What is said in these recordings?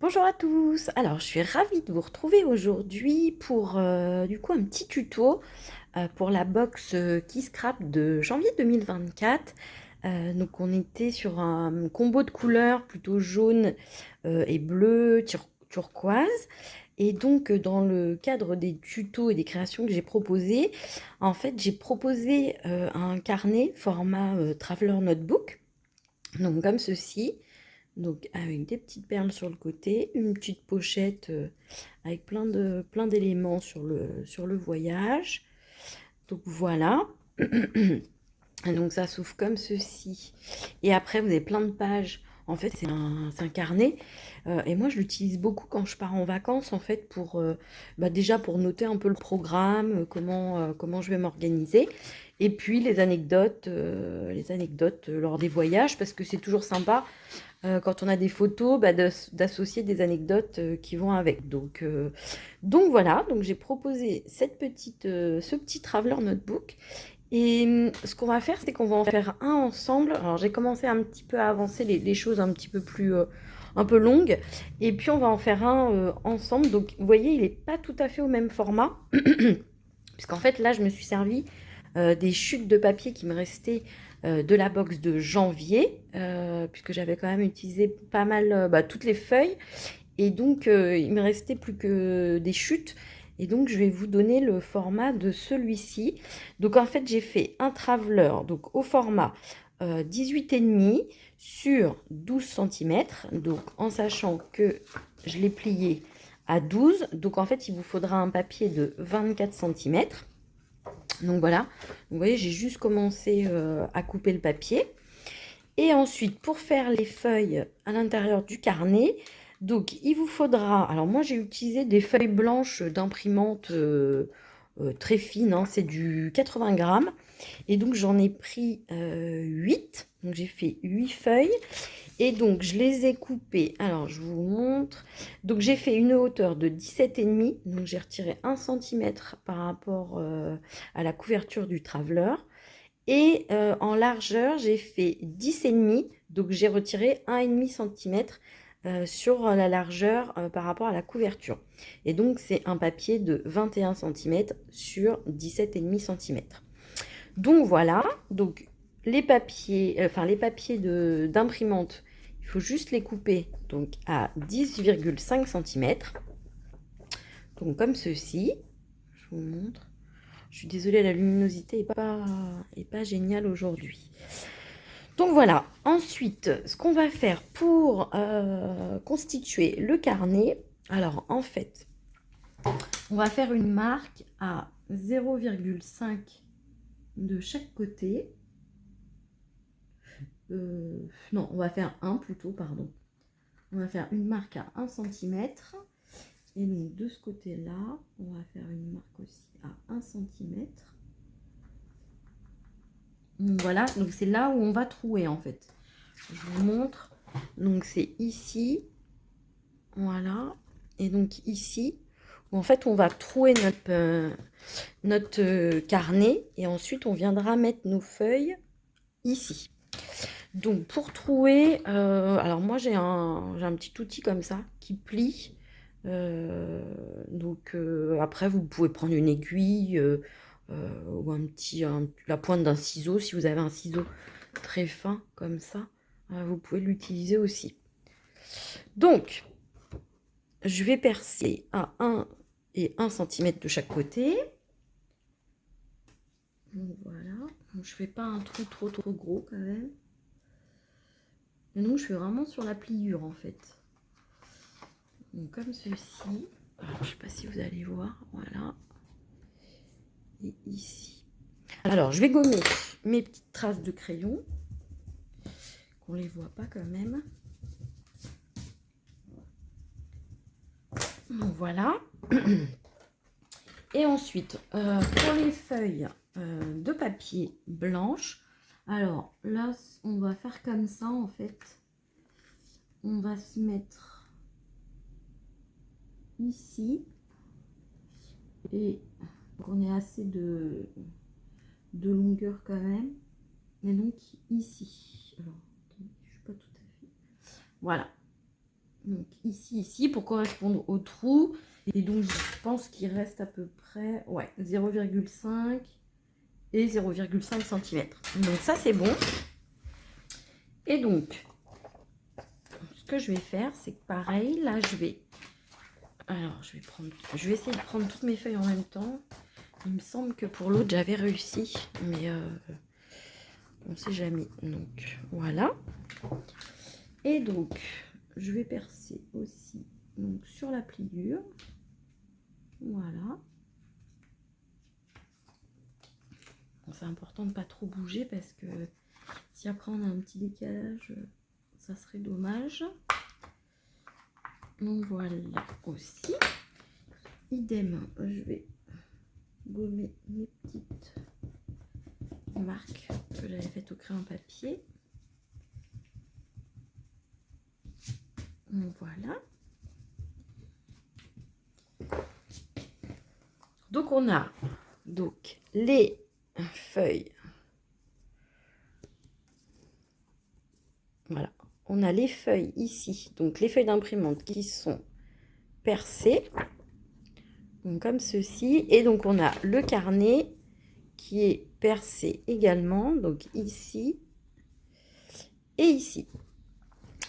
Bonjour à tous. Alors, je suis ravie de vous retrouver aujourd'hui pour du coup un petit tuto pour la box qui scrap de janvier 2024. Donc, on était sur un combo de couleurs plutôt jaune et bleu, turquoise. Et donc, dans le cadre des tutos et des créations que j'ai proposées, en fait, j'ai proposé un carnet format Traveler Notebook, donc comme ceci. Donc avec des petites perles sur le côté, une petite pochette avec plein d'éléments sur le voyage. Donc voilà. Et donc ça s'ouvre comme ceci. Et après vous avez plein de pages. En fait c'est un carnet. Et moi je l'utilise beaucoup quand je pars en vacances en fait pour déjà pour noter un peu le programme, comment je vais m'organiser. Et puis les anecdotes lors des voyages parce que c'est toujours sympa quand on a des photos, d'associer des anecdotes qui vont avec. Donc voilà, donc j'ai proposé ce petit Traveler Notebook. Et ce qu'on va faire, c'est qu'on va en faire un ensemble. Alors j'ai commencé un petit peu à avancer les choses un petit peu plus, un peu longues. Et puis on va en faire un ensemble. Donc vous voyez, il n'est pas tout à fait au même format. Puisqu'en fait, là, je me suis servi des chutes de papier qui me restaient de la box de janvier, puisque j'avais quand même utilisé pas mal toutes les feuilles. Et donc, il me restait plus que des chutes. Et donc, je vais vous donner le format de celui-ci. Donc, en fait, j'ai fait un traveler donc, au format 18,5 sur 12 cm. Donc, en sachant que je l'ai plié à 12. Donc, en fait, il vous faudra un papier de 24 cm. Donc voilà, donc, vous voyez, j'ai juste commencé à couper le papier. Et ensuite, pour faire les feuilles à l'intérieur du carnet, donc il vous faudra, alors moi j'ai utilisé des feuilles blanches d'imprimante très fines, hein, c'est du 80 grammes. Et donc j'en ai pris 8, donc j'ai fait 8 feuilles. Et donc, je les ai coupés. Alors, je vous montre. Donc, j'ai fait une hauteur de 17,5. Donc, j'ai retiré 1 centimètre par rapport à la couverture du Traveler. Et en largeur, j'ai fait 10,5. Donc, j'ai retiré 1,5 centimètre sur la largeur par rapport à la couverture. Et donc, c'est un papier de 21 centimètres sur 17,5 centimètres. Donc voilà, donc les papiers d'imprimante, il faut juste les couper donc à 10,5 cm. Donc comme ceci, je vous montre. Je suis désolée, la luminosité est pas géniale aujourd'hui. Donc voilà, ensuite, ce qu'on va faire pour constituer le carnet, alors en fait, on va faire une marque à 0,5 de chaque côté. Non, on va faire un plutôt, pardon. On va faire une marque à 1 cm. Et donc de ce côté-là, on va faire une marque aussi à 1 cm. Donc voilà, donc c'est là où on va trouer en fait. Je vous montre. Donc c'est ici. Voilà. Et donc ici, où en fait on va trouer notre carnet. Et ensuite on viendra mettre nos feuilles ici. Donc pour trouer, alors moi j'ai un petit outil comme ça qui plie. Après vous pouvez prendre une aiguille ou la pointe d'un ciseau si vous avez un ciseau très fin comme ça. Vous pouvez l'utiliser aussi. Donc je vais percer à 1 et 1 cm de chaque côté. Donc voilà. Donc, je fais pas un trou trop gros quand même. Et donc je suis vraiment sur la pliure en fait. Donc, comme ceci. Alors, je ne sais pas si vous allez voir. Voilà. Et ici. Alors, je vais gommer mes petites traces de crayon. Qu'on ne les voit pas quand même. Donc, voilà. Et ensuite, pour les feuilles de papier blanche, alors là, on va faire comme ça en fait. On va se mettre ici. Et on ait assez de longueur quand même. Et donc ici. Alors, je ne suis pas tout à fait. Voilà. Donc ici, pour correspondre au trou. Et donc je pense qu'il reste à peu près 0,5 et 0,5 cm. Donc ça c'est bon. Et donc, ce que je vais faire, c'est que pareil, là je vais... Alors je vais essayer de prendre toutes mes feuilles en même temps. Il me semble que pour l'autre j'avais réussi, mais on ne sait jamais. Donc voilà. Et donc je vais percer aussi donc, sur la pliure. Voilà. Bon, c'est important de ne pas trop bouger parce que si après on a un petit décalage, ça serait dommage. Donc voilà aussi. Idem, je vais gommer mes petites marques que j'avais faites au crayon papier. Donc voilà. Donc on a donc les feuilles. Voilà. On a les feuilles ici, donc les feuilles d'imprimante qui sont percées. Donc comme ceci. Et donc on a le carnet qui est percé également. Donc ici et ici.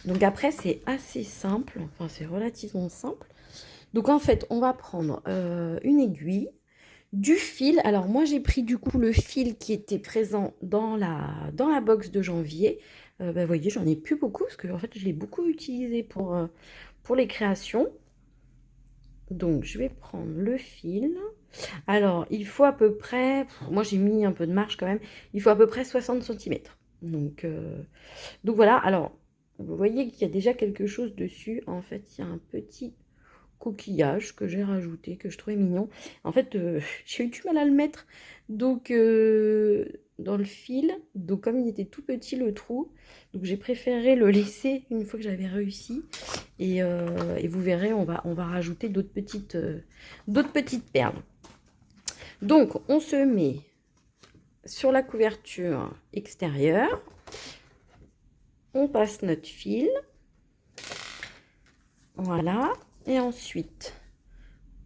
Donc après c'est assez simple. Enfin c'est relativement simple. Donc en fait on va prendre une aiguille. Du fil, alors moi j'ai pris du coup le fil qui était présent dans la box de janvier. Vous voyez, j'en ai plus beaucoup parce que en fait je l'ai beaucoup utilisé pour les créations. Donc je vais prendre le fil. Alors il faut à peu près, moi j'ai mis un peu de marge quand même, il faut à peu près 60 cm. Donc voilà, alors vous voyez qu'il y a déjà quelque chose dessus. En fait il y a un petit coquillage que j'ai rajouté, que je trouvais mignon. En fait, j'ai eu du mal à le mettre donc dans le fil. Donc comme il était tout petit le trou, donc j'ai préféré le laisser une fois que j'avais réussi. Et vous verrez, on va rajouter d'autres petites perles. Donc on se met sur la couverture extérieure. On passe notre fil. Voilà. Et ensuite,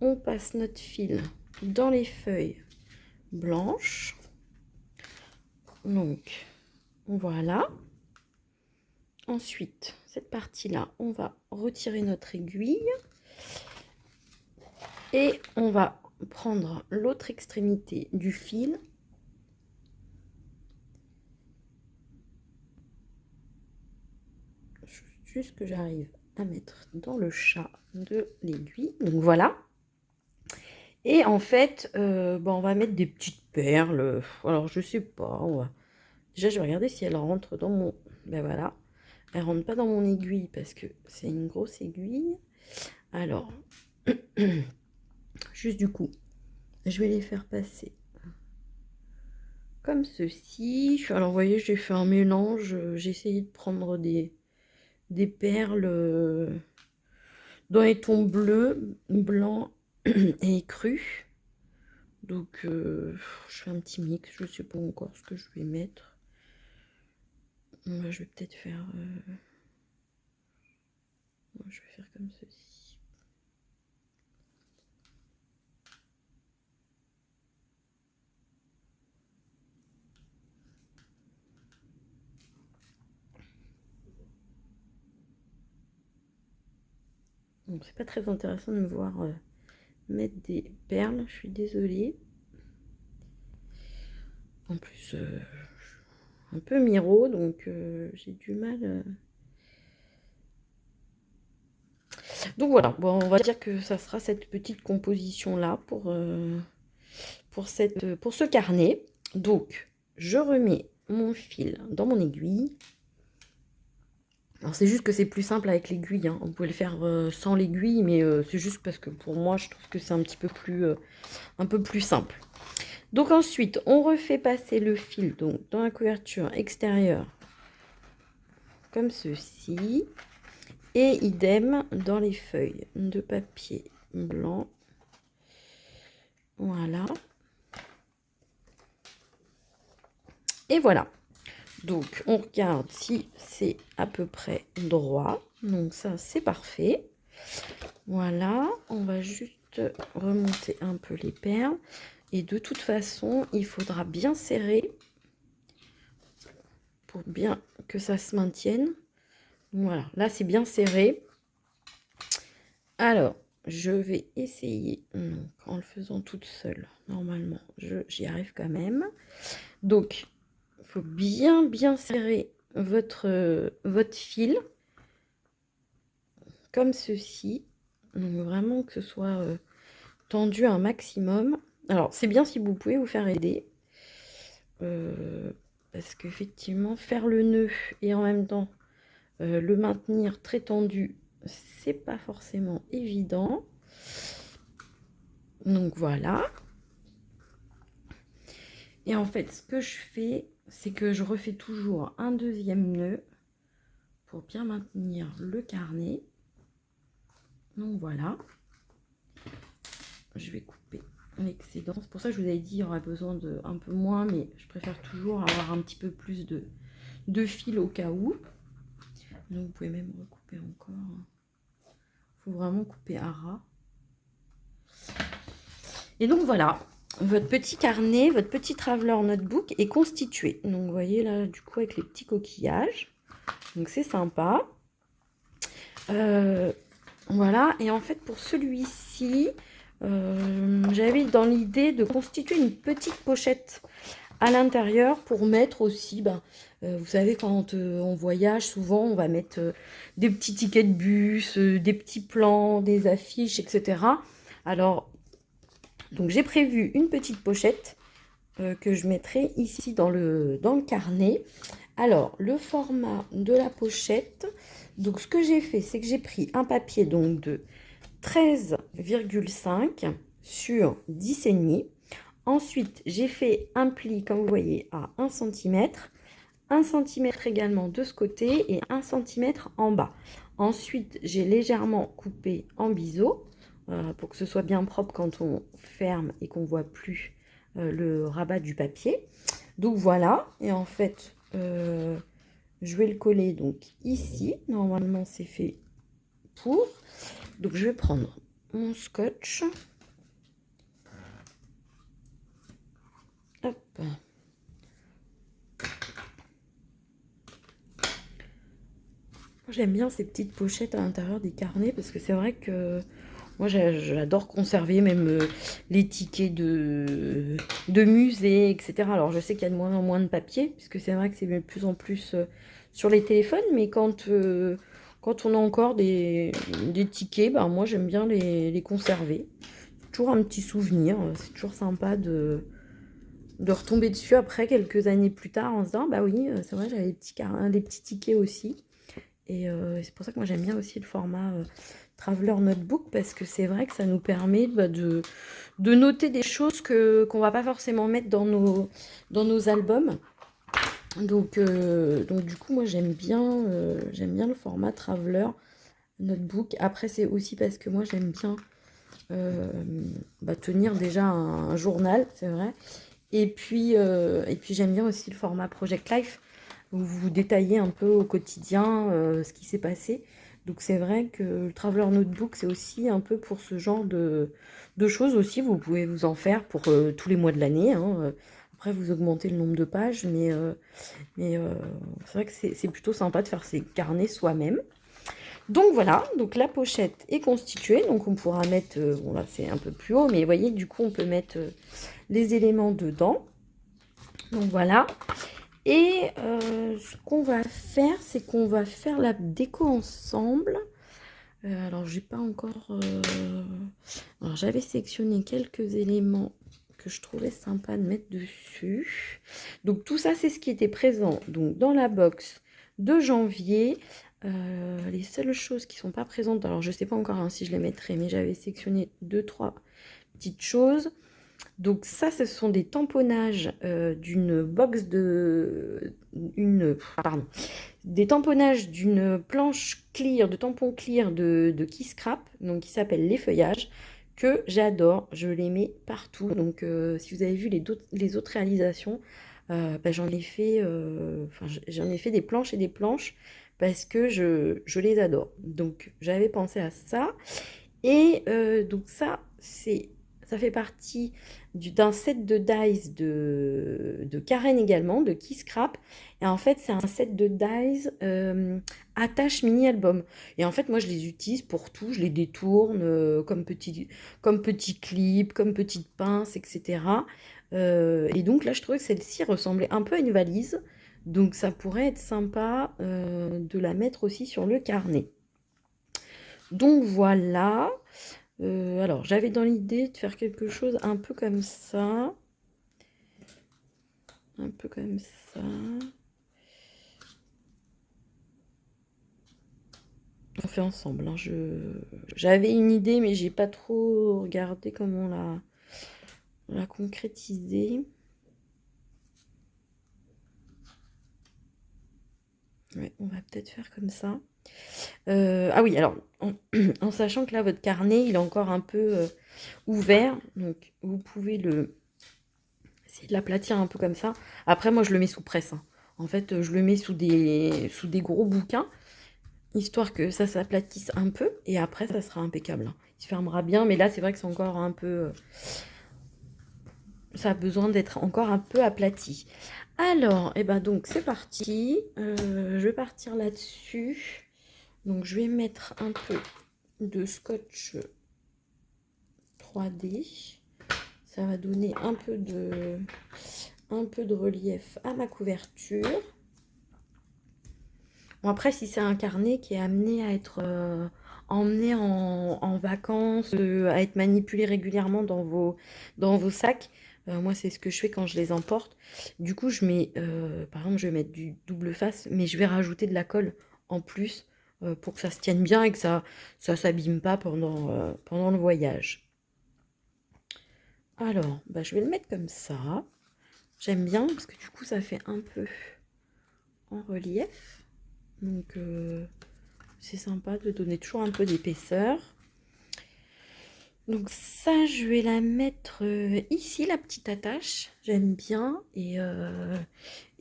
on passe notre fil dans les feuilles blanches. Donc, voilà. Ensuite, cette partie-là, on va retirer notre aiguille. Et on va prendre l'autre extrémité du fil. Juste que j'arrive à mettre dans le chat de l'aiguille. Donc voilà. Et en fait, on va mettre des petites perles. Alors, je sais pas. Déjà, je vais regarder si elle rentre dans mon... Ben voilà. Elle rentre pas dans mon aiguille parce que c'est une grosse aiguille. Alors, juste du coup, je vais les faire passer comme ceci. Alors, vous voyez, j'ai fait un mélange. J'ai essayé de prendre des perles dans les tons bleus, blancs et crus. Donc, je fais un petit mix. Je sais pas encore ce que je vais mettre. Je vais peut-être faire... je vais faire comme ceci. Donc, c'est pas très intéressant de me voir mettre des perles. Je suis désolée. En plus, un peu miro, donc j'ai du mal. Donc voilà, bon, on va dire que ça sera cette petite composition-là pour ce carnet. Donc, je remets mon fil dans mon aiguille. Alors, c'est juste que c'est plus simple avec l'aiguille. Hein. Vous pouvez le faire sans l'aiguille, mais c'est juste parce que pour moi, je trouve que c'est un peu plus simple. Donc ensuite, on refait passer le fil donc, dans la couverture extérieure, comme ceci. Et idem dans les feuilles de papier blanc. Voilà. Et voilà. Donc, on regarde si c'est à peu près droit. Donc ça, c'est parfait. Voilà, on va juste remonter un peu les perles. Et de toute façon, il faudra bien serrer pour bien que ça se maintienne. Voilà, là c'est bien serré. Alors, je vais essayer, donc, en le faisant toute seule, normalement, j'y arrive quand même. Donc, il faut bien serrer votre fil, comme ceci. Donc, vraiment que ce soit tendu un maximum. Alors, c'est bien si vous pouvez vous faire aider. Parce qu'effectivement, faire le nœud et en même temps le maintenir très tendu, c'est pas forcément évident. Donc voilà. Et en fait, ce que je fais, c'est que je refais toujours un deuxième nœud pour bien maintenir le carnet. Donc voilà. Je vais couper l'excédent. C'est pour ça que je vous avais dit il y aurait besoin de un peu moins, mais je préfère toujours avoir un petit peu plus de fil au cas où. Donc vous pouvez même recouper encore. Il faut vraiment couper à ras. Et donc voilà, votre petit carnet, votre petit traveler notebook est constitué. Donc vous voyez là, du coup, avec les petits coquillages. Donc c'est sympa. Voilà, et en fait pour celui-ci, j'avais dans l'idée de constituer une petite pochette à l'intérieur pour mettre aussi, vous savez, quand on voyage, souvent on va mettre des petits tickets de bus, des petits plans, des affiches, etc. Alors, donc j'ai prévu une petite pochette que je mettrai ici dans le carnet. Alors, le format de la pochette, donc ce que j'ai fait, c'est que j'ai pris un papier donc de 13,5 sur 10,5. Ensuite, j'ai fait un pli, comme vous voyez, à 1 cm, 1 cm également de ce côté et 1 cm en bas. Ensuite, j'ai légèrement coupé en biseau pour que ce soit bien propre quand on ferme et qu'on ne voit plus le rabat du papier. Donc voilà, et en fait, je vais le coller donc ici. Normalement, c'est fait pour. Donc je vais prendre mon scotch. Hop. J'aime bien ces petites pochettes à l'intérieur des carnets parce que c'est vrai que moi j'adore conserver même les tickets de musée, etc. Alors je sais qu'il y a de moins en moins de papier puisque c'est vrai que c'est de plus en plus sur les téléphones, mais quand on a encore des tickets, moi j'aime bien les conserver. Toujours un petit souvenir, c'est toujours sympa de retomber dessus après quelques années plus tard en se disant bah oui, c'est vrai, j'avais des petits tickets aussi. Et c'est pour ça que moi j'aime bien aussi le format Traveler Notebook parce que c'est vrai que ça nous permet de noter des choses qu'on ne va pas forcément mettre dans nos albums. Donc du coup moi j'aime bien le format Traveler Notebook. Après c'est aussi parce que moi j'aime bien tenir déjà un journal, c'est vrai. Et puis j'aime bien aussi le format Project Life où vous détaillez un peu au quotidien ce qui s'est passé. Donc c'est vrai que le Traveler Notebook, c'est aussi un peu pour ce genre de choses aussi. Vous pouvez vous en faire pour tous les mois de l'année. Hein. Après, vous augmentez le nombre de pages, mais c'est vrai que c'est plutôt sympa de faire ces carnets soi-même. Donc voilà, donc la pochette est constituée. Donc on pourra mettre, bon là c'est un peu plus haut, mais vous voyez, du coup on peut mettre les éléments dedans. Donc voilà. Et ce qu'on va faire, c'est qu'on va faire la déco ensemble. Alors, j'ai pas encore... Alors, j'avais sélectionné quelques éléments que je trouvais sympa de mettre dessus. Donc, tout ça, c'est ce qui était présent donc, dans la box de janvier. Les seules choses qui sont pas présentes, alors je sais pas encore si je les mettrai, mais j'avais sélectionné 2-3 petites choses. Donc ça, ce sont des tamponnages d'une box des tamponnages d'une planche clear, de tampons clear de Keyscrap, donc qui s'appelle Les Feuillages, que j'adore, je les mets partout. Donc si vous avez vu les autres réalisations, j'en ai fait des planches et des planches, parce que je les adore. Donc j'avais pensé à ça. Et donc ça fait partie d'un set de dice de Karen également, de Kiss Scrap. Et en fait, c'est un set de dice attache mini-album. Et en fait, moi, je les utilise pour tout. Je les détourne comme petits clips, comme petites pinces, etc. Et donc là, je trouvais que celle-ci ressemblait un peu à une valise. Donc ça pourrait être sympa de la mettre aussi sur le carnet. Donc voilà. Alors, j'avais dans l'idée de faire quelque chose un peu comme ça. Un peu comme ça. On fait ensemble. Hein. J'avais une idée, mais j'ai pas trop regardé comment la concrétiser. Ouais, on va peut-être faire comme ça. Ah oui, alors, en sachant que là, votre carnet, il est encore un peu ouvert. Donc, vous pouvez essayer de l'aplatir un peu comme ça. Après, moi, je le mets sous presse. Hein. En fait, je le mets sous des gros bouquins, histoire que ça s'aplatisse un peu. Et après, ça sera impeccable. Hein. Il se fermera bien. Mais là, c'est vrai que c'est encore un peu... ça a besoin d'être encore un peu aplati. Alors, et ben donc, c'est parti. Je vais partir là-dessus. Donc, je vais mettre un peu de scotch 3D. Ça va donner un peu de relief à ma couverture. Bon, après, si c'est un carnet qui est amené à être emmené en vacances, à être manipulé régulièrement dans vos sacs, moi, c'est ce que je fais quand je les emporte. Du coup, je mets, par exemple, je vais mettre du double face, mais je vais rajouter de la colle en plus pour que ça se tienne bien et que ça s'abîme pas pendant le voyage. Alors, bah, je vais le mettre comme ça. J'aime bien parce que du coup, ça fait un peu en relief. Donc, c'est sympa de donner toujours un peu d'épaisseur. Donc ça, je vais la mettre ici, la petite attache. J'aime bien. Et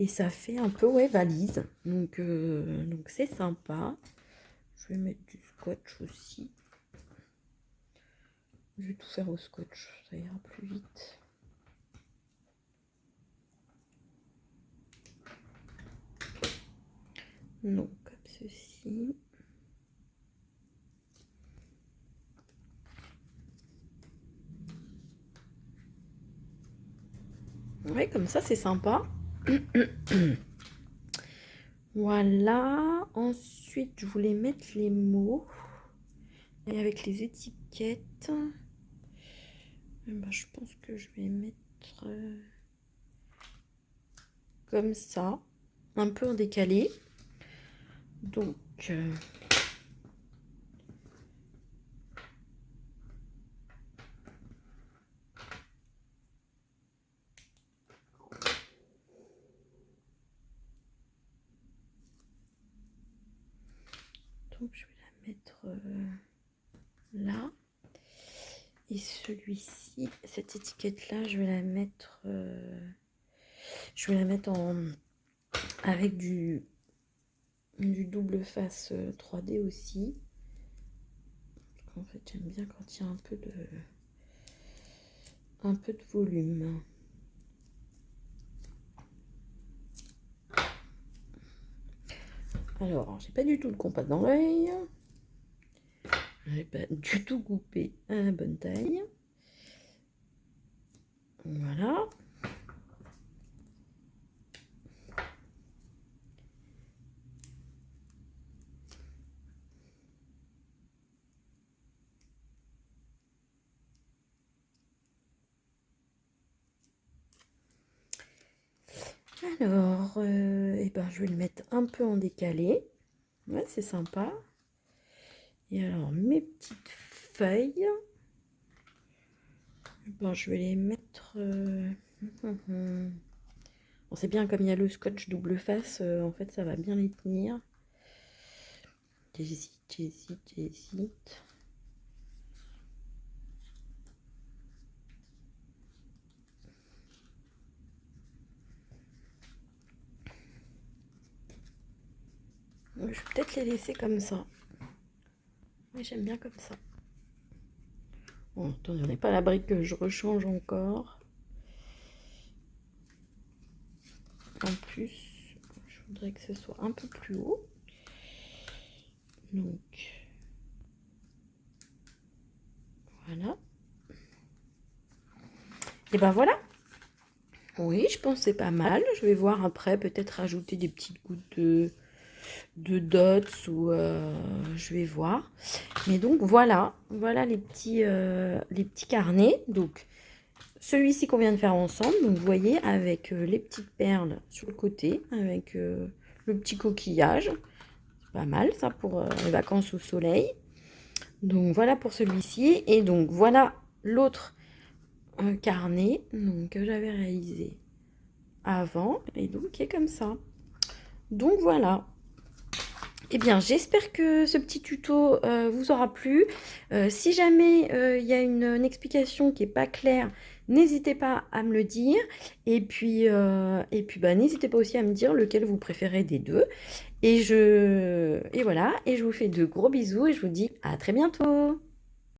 ça fait un peu, ouais, valise. Donc c'est sympa. Je vais mettre du scotch aussi. Je vais tout faire au scotch. Ça ira plus vite. Donc, comme ceci. Ouais, comme ça, c'est sympa. Voilà. Ensuite, je voulais mettre les mots. Et avec les étiquettes, ben, je pense que je vais mettre comme ça, un peu en décalé. Donc, je vais la mettre là. Et celui-ci, cette étiquette-là, je vais la mettre avec du double face 3D aussi. En fait, j'aime bien quand il y a un peu de volume. Alors, j'ai pas du tout le compas dans l'œil. J'ai pas du tout coupé à la bonne taille. Voilà. Alors, eh ben, je vais le mettre un peu en décalé. Ouais, c'est sympa. Et alors, mes petites feuilles, ben, je vais les mettre... On sait bien, comme il y a le scotch double face, en fait, ça va bien les tenir. J'hésite. Je vais peut-être les laisser comme ça. Oui, j'aime bien comme ça. Bon, attendez, on n'est pas à l'abri que je rechange encore. En plus, je voudrais que ce soit un peu plus haut. Donc, voilà. Et ben voilà. Oui, je pense que c'est pas mal. Je vais voir après, peut-être rajouter des petites gouttes de dots ou je vais voir. Mais donc voilà, voilà les petits carnets. Donc celui-ci qu'on vient de faire ensemble, donc vous voyez avec les petites perles sur le côté, avec le petit coquillage. C'est pas mal ça pour les vacances au soleil. Donc voilà pour celui-ci. Et donc voilà l'autre carnet donc, que j'avais réalisé avant et donc qui est comme ça. Donc voilà. Eh bien, j'espère que ce petit tuto vous aura plu. Si jamais il y a une explication qui n'est pas claire, n'hésitez pas à me le dire. Et puis bah, n'hésitez pas aussi à me dire lequel vous préférez des deux. Et voilà, et je vous fais de gros bisous et je vous dis à très bientôt.